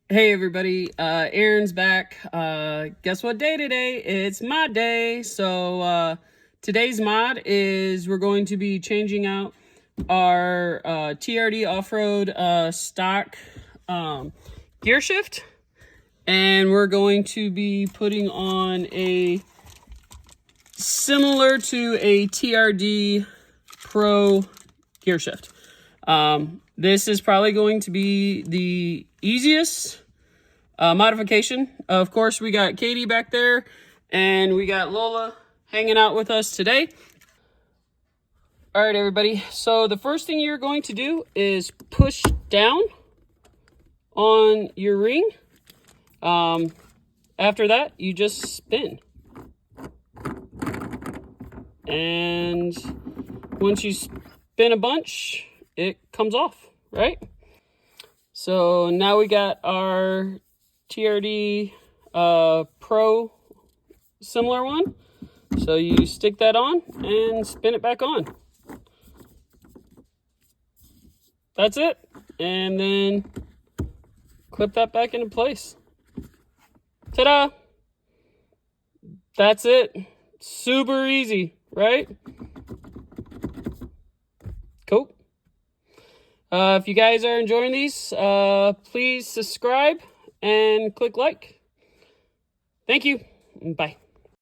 Hey everybody, Aaron's back. Guess what day today? It's mod day. So today's mod is we're going to be changing out our TRD off-road stock gear shift, and we're going to be putting on a similar to a TRD Pro gear shift. This is probably going to be the easiest modification. Of course, we got Katie back there, and we got Lola hanging out with us today. All right, everybody. So the first thing you're going to do is push down on your ring. After that, you just spin. And once you spin a bunch, it comes off, right? So now we got our TRD Pro similar one. So you stick that on and spin it back on. That's it. And then clip that back into place. Ta-da! That's it. Super easy, right? Cool. If you guys are enjoying these, please subscribe and click like. Thank you. Bye.